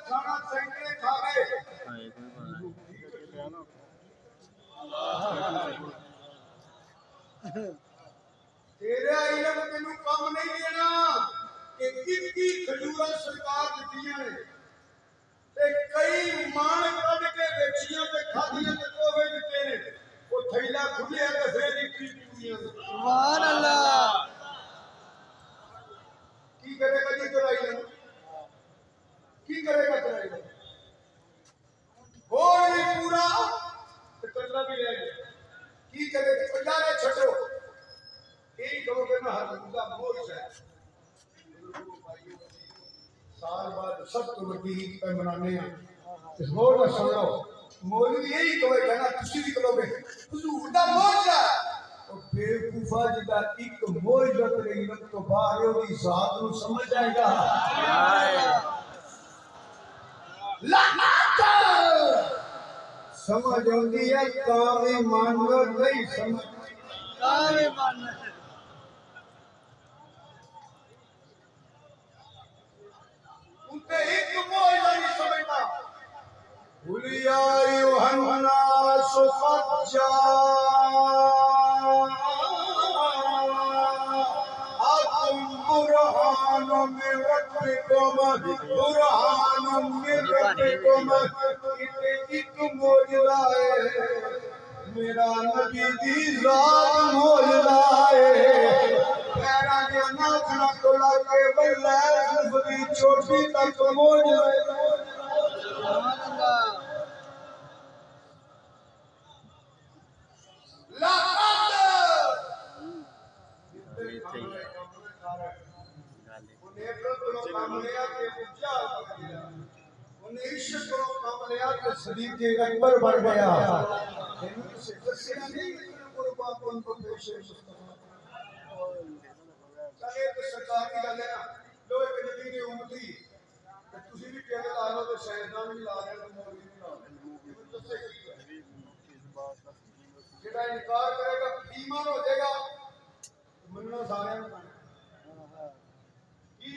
खाना सैकड़े खावे तेरा इलम तेनू कम नहीं देना कि कितनी खजूरा सरकार दित्तियां ने ते कई मान कढ के वेचियां ते खादियां ते तोहफे दित्ते ने वो थैला खुलिया ते फिर इक्की पूरियां सुभान अल्लाह की करेगा जी तेरा इलम की करेगा तेरा इलम और भी पूरा ते कल्ला भी रह गया की करेगा पंजारे छड़ो यही कहोगे ना हरमुदा मोज है साल बाद सब तो बड़ी ईद पे मनाने हैं इस मोज में सुन लो मौलवी यही कहोगे ना तुसी भी कहोगे हुजूर दा मोज है और बेवकूफा जिदा एक मोज लग रही लग तो बाहर ओदी जात नु समझ जाएगा लानत समझ आंदी है कावे मानवर नहीं समझ कावे मानवर उनते एक मोज नहीं समझता हुलिया यूहन्नास क़द जाअकुम बुरहानुम मिन रब्बिकुम एक मोजज़ा है मेरा नबी दी जात मोजज़ा है पैरां दे नाखुनां तो लाके बल्ले जुल्फ दी चोटी तक मोजज़ा है सुभान अल्लाह सदीक़ अकबर बढ़ गया चले तो सरकार की गल है ना लो एक नबी ने उम्मती तुसी भी कहते ला लो तो शैतान भी ला रहे तो मौलवी भी ला रहे जेड़ा इनकार करेगा ईमान हो जाएगा मनना सारे की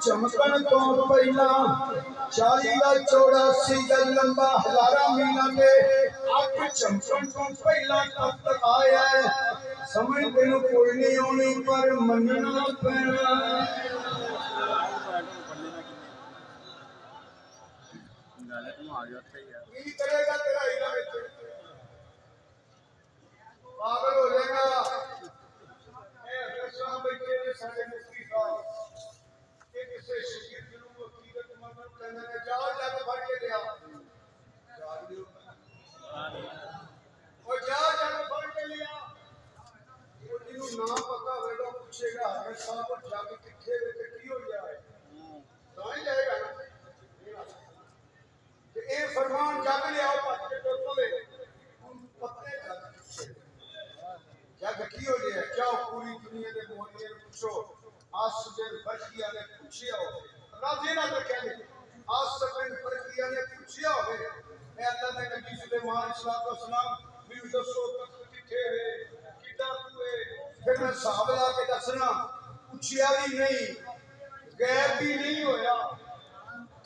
चमकन तो पहला 40-84 गज लंबा 1000 मील के अख चमकन तो पहला कब तक आया है समझ तेन कोई नहीं आनी पर मनना पैना करेगा तेरा हीरा पागल हो जाएगा बैठे साढ़े मुफ्ती साहब किसे शहीद दिलों को अकीदत मत करने ने जाओ जाके फड़ के ले आओ और जाओ जाके फड़ के ले आओ वो जिन्हों नाम पता होगा पूछेगा हर साहब को जाके किथे वे ते की हो गया है तो ही जाएगा ना कि ये फरमान जाके ले आओ पत्ते के टोले पत्ते जाके की हो गया क्या पूरी दुनिया के मोहल्ले में पूछो आसबिन बरकिया ने पूछिया हो राजी ना तो कहने आसबिन बरकिया ने पूछिया हो मैं अल्लाह ने नबी सुलेमान अलैहिस्सलाम भी दसो तख्त किथे है किदा हुए फिर मैं साहब ला के दसना पूछिया भी नहीं गैर भी नहीं होया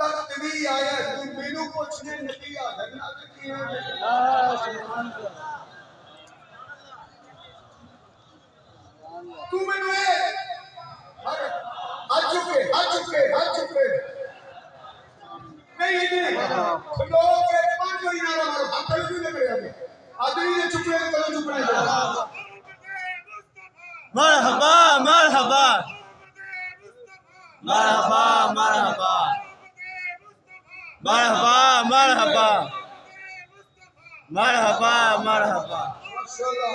तख्त भी आया तू मेनू पूछने नबी आ लगना तो की है सुभान अल्लाह तू मेनू आ चुके नहीं खलो के पांच बड़ी नारा मारो हाथ भी नहीं करे आदमी ने चुपने को करो चुपने मरहबा मरहबा मरहबा मरहबा मरहबा मरहबा मरहबा मरहबा माशाल्लाह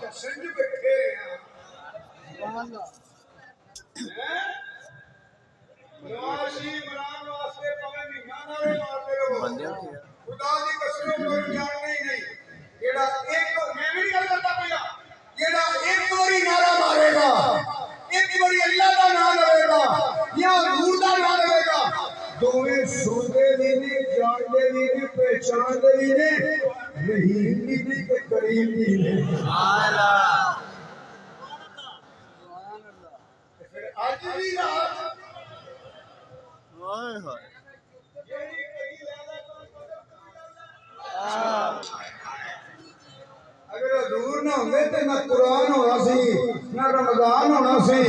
जश्न बैठे हैं नवाशी इमरान वास्ते पवे महीना नारे मारते रहो खुदा दी कसम कोई जानना ही नहीं जेड़ा एक मैं भी गल करता पिया जेड़ा एक बारी नारा मारेगा एक बारी अल्लाह दा नाम लवेगा या हजूर दा नाम लवेगा दोवें सुनदे भी ने जानदे भी ने पहचानदे भी ने रहीम भी ने ते करीम भी ने आला फिर आज भी रात ओए होए जेड़ी कही लादा अगर हजूर ना होंगे तो ना कुरान होना सी ना रमजान होना सी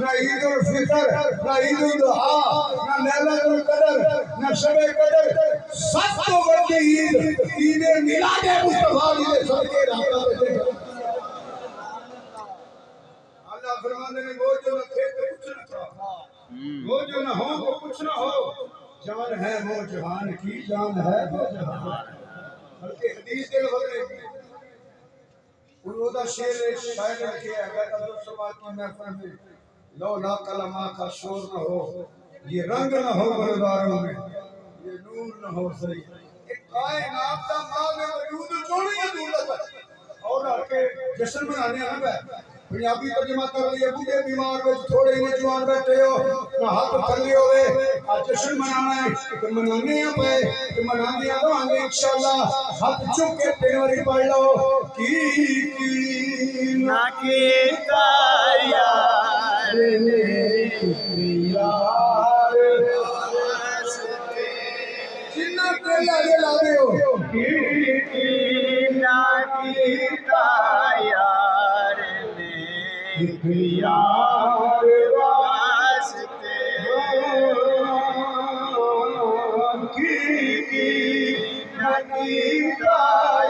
ना ईद उल फितर ना ईद उल दुहा ना लैलतुल कदर ना शबे कदर सब तो बड़ी ईद ईद मिलाद मुस्तफा दी सदके रात अल्लाह फरमाने ने वो जो न थे तो कुछ न था वो जो न हो तो कुछ न हो जान है वो जहान की जान है वो जहान बल्कि हदीस के लफ्ज़ उन्होंने शेर शायर लिखे अगर अब्दुल समाद की महफिल में लौला कलमा का शोर न हो ये रंग न हो गुलजारों में ये नूर न हो सही एक कायनात का मां में वजूद जोड़ी है दूर तक और आके जश्न मनाने आना है पंजाबी तर्जुमा कर लिए बूढ़े बीमार में थोड़े ही जवान बैठे हो ना हाथ थल्ले होवे आज जश्न मनाना है तो मनाने हैं पे तो मनाने आ तो इंशाल्लाह हाथ चुक के तीन बारी पढ़ लो की ना कीता यार ने यार जिन्ना के लागे लागे हो ना कीता यार ने यार वास्ते की ना कीता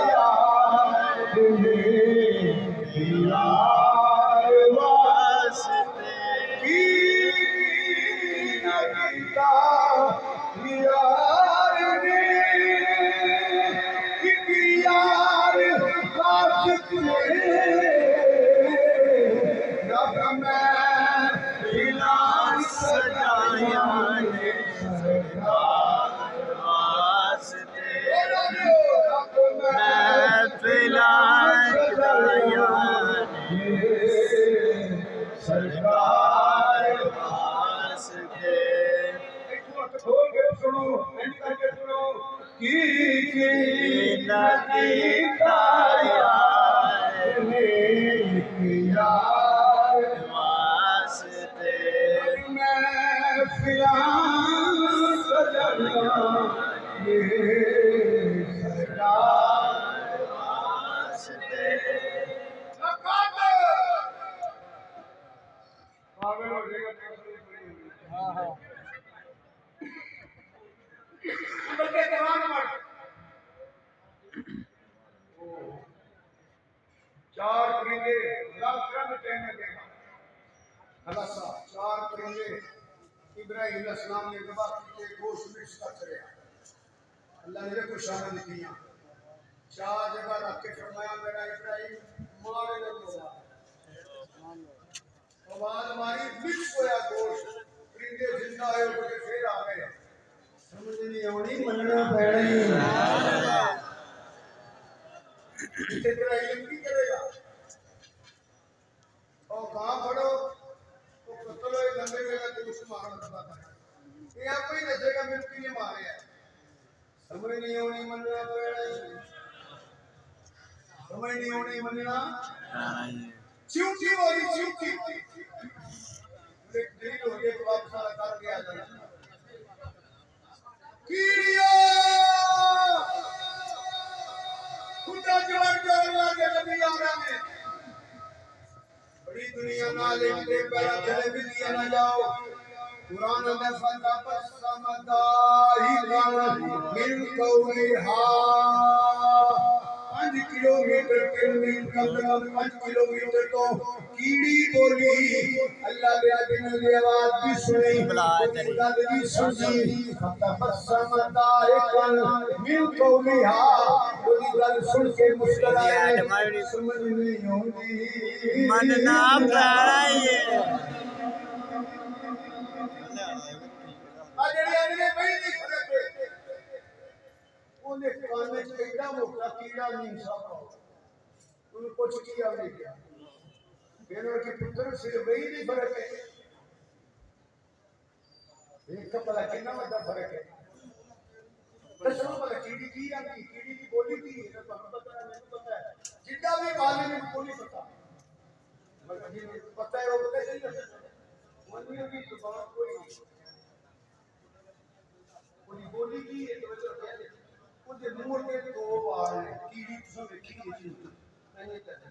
यार ने यार वास्ते की नगीता यार ने की यार काश ने रब मैं फिलान सजाया ने सरकार वास्ते रब मैं महफिलां सजाया सरकार वास्ते सुनो सुनो की ना कीता यार ने यार वास्ते मैं फिलान सजाया सरकार वास्ते पागल हो जाएगा हाँ हाँ बल्कि कुरान पढ़ चार परिंदे रंग कहने देगा अल्लाह साहब चार परिंदे इब्राहिम अलैहिस्सलाम ने दबा के गोश्त मिक्स कर करे अल्लाह ने कुछ शामिल किया चार जगह रख के फरमाया मेरा इब्राहिम मारे ने बोला आवाज मारी मिक्स होया गोश्त परिंदे जिंदा आए उठे फिर आ गए समझ नहीं आनी मनना पैना ही तेरा इल्म की करेगा और कहां खड़ो तो कत्ल होए बंदे मेरा तो उसको मारना पड़ता है ये आपको ही दसेगा मिट्टी ने मारे है समझ नहीं आनी मनना पैना समझ नहीं आनी मनना चिंटी वाली चिंटी एक दिन हो गया तो वापस सारा कर के आ जाना कीड़िया खुदा जवान जवान के नबी आमरा में बड़ी दुनिया ना लेके पैरा चले भी दिया ना जाओ कुरान में फंदा पर समदाही गाना मिल कौली हा 5 किलोमीटर किलोमीटर के मील का 5 किलोमीटर तो कीड़ी बोली अल्लाह दे दिन दी आवाज भी सुनी गल भी सुनी तबस्सम दाहिकन मिन कौलिहा ओदी गल सुन के मुस्कुराए समझ नहीं आउंदी मन ना पैना ये आ जेड़ी अगले बही नहीं खड़े ਉਹਨੇ ਕੰਨ ਚ ਐਡਾ ਮੋਟਾ ਕੀੜਾ ਨਹੀਂ ਸਾਪਾ ਉਹਨੂੰ ਕੁਛ ਕੀ ਆਉਂਦੇ ਗਿਆ ਫਿਰ ਉਹ ਕਿ ਪੁੱਤਰ ਸਿਰ ਵਹੀ ਨਹੀਂ ਫਰਕ ਹੈ ਇੱਕ ਪਤਾ ਕਿੰਨਾ ਵੱਡਾ ਫਰਕ ਹੈ ਦੱਸੋ ਪਤਾ ਕੀੜੀ ਕੀ ਆਂਦੀ ਕੀੜੀ ਦੀ ਬੋਲੀ ਕੀ ਹੈ ਤੁਹਾਨੂੰ ਪਤਾ ਹੈ ਮੈਨੂੰ ਪਤਾ ਹੈ ਜਿੱਦਾਂ ਵੀ ਬਾਲੇ ਨੂੰ ਬੋਲੀ ਪਤਾ ਮਤਲਬ ਜੀ ਪਤਾ ਹੈ ਉਹ ਪਤਾ ਨਹੀਂ ਮੰਨੀ ਦੀ ਜ਼ੁਬਾਨ ਕੋਈ ਨਹੀਂ ਉਹਦੀ ਬੋਲੀ ਕੀ ਹੈ ਤੁਹਾਨੂੰ ਕਹਿੰਦੇ ਉਹਦੇ ਮੂੰਹ ਤੇ ਦੋ ਵਾਲ ਨੇ ਕੀੜੀ ਤੁਸੀਂ ਵੇਖੀ ਹੈ ਜੀ ਨਹੀਂ ਕਹਿੰਦੇ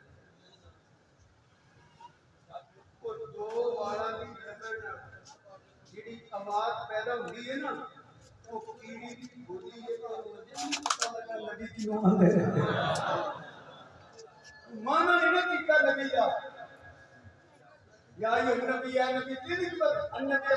ਉਹ ਦੋ ਵਾਲਾਂ ਦੀ ਨਜ਼ਰ ਨਾਲ ਜਿਹੜੀ ਆਵਾਜ਼ ਪੈਦਾ ਹੁੰਦੀ ਹੈ ਨਾ ਉਹ ਕੀੜੀ ਦੀ ਬੋਲੀ ਹੈ ਤਾਂ ਨਬੀ ਕਿਉਂ ਆਂਦੇ ਮਾਨਾ ਨਹੀਂ ਕੀਤਾ ਨਬੀ ਦਾ ਯਾ ਇਹ ਨਬੀ ਆ ਨਬੀ ਤੇਰੀ ਪਰ ਅੰਨਬੀ